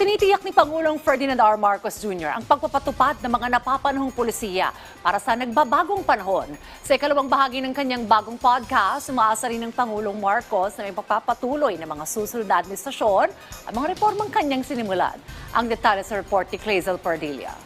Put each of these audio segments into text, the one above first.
Itinitiyak ni Pangulong Ferdinand R. Marcos Jr. ang pagpapatupad ng mga napapanahong pulisiya para sa nagbabagong panahon. Sa ikalawang bahagi ng kanyang bagong podcast, umaasa rin ng Pangulong Marcos na may pagpapatuloy ng mga susunod na administrasyon at mga reformang kanyang sinimulan. Ang detalye sa report ni Clazel Pardilla.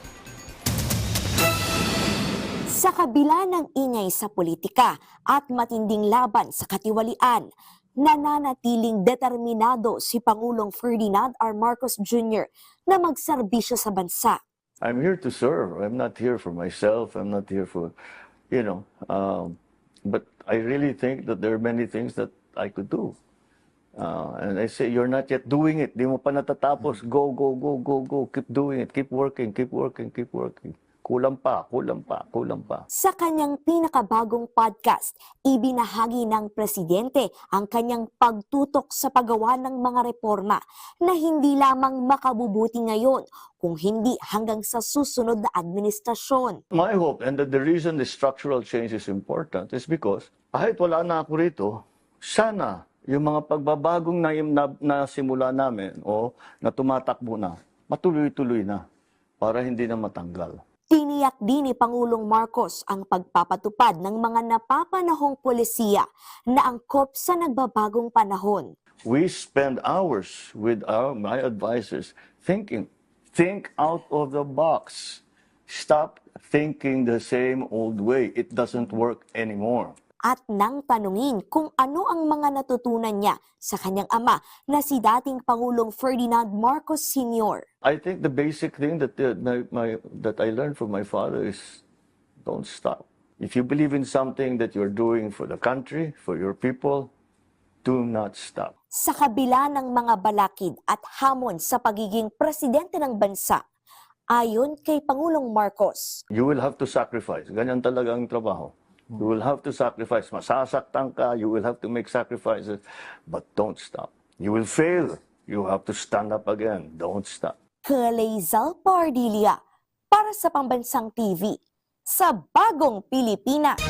Sa kabila ng ingay sa politika at matinding laban sa katiwalian, nananatiling determinado si Pangulong Ferdinand R. Marcos Jr. na magserbisyo sa bansa. I'm here to serve. I'm not here for myself. I'm not here for, but I really think that there are many things that I could do. And I say, you're not yet doing it. Di mo pa natatapos. Go, go, go, go, go. Keep doing it. Keep working, keep working, keep working. Kulang pa, kulang pa, kulang pa. Sa kanyang pinakabagong podcast, ibinahagi ng presidente ang kanyang pagtutok sa paggawa ng mga reforma na hindi lamang makabubuti ngayon, kung hindi hanggang sa susunod na administrasyon. My hope, and the reason the structural change is important is because kahit wala na ako rito, sana yung mga pagbabagong nasimula namin o na tumatakbo na, matuloy-tuloy na para hindi na matanggal. Tiniyak din ni Pangulong Marcos ang pagpapatupad ng mga napapanahong polisiya na angkop sa nagbabagong panahon. We spend hours with my advisors thinking, think out of the box. Stop thinking the same old way. It doesn't work anymore. At nang tanungin kung ano ang mga natutunan niya sa kanyang ama na si dating Pangulong Ferdinand Marcos Sr. I think the basic thing that I learned from my father is don't stop. If you believe in something that you're doing for the country, for your people, do not stop. Sa kabila ng mga balakid at hamon sa pagiging presidente ng bansa, ayon kay Pangulong Marcos, you will have to sacrifice. Ganyan talaga ang trabaho. You will have to sacrifice. Masasaktan ka, you will have to make sacrifices, but don't stop. You will fail. You have to stand up again. Don't stop. Clazel Pardilla para sa Pambansang TV sa Bagong Pilipinas.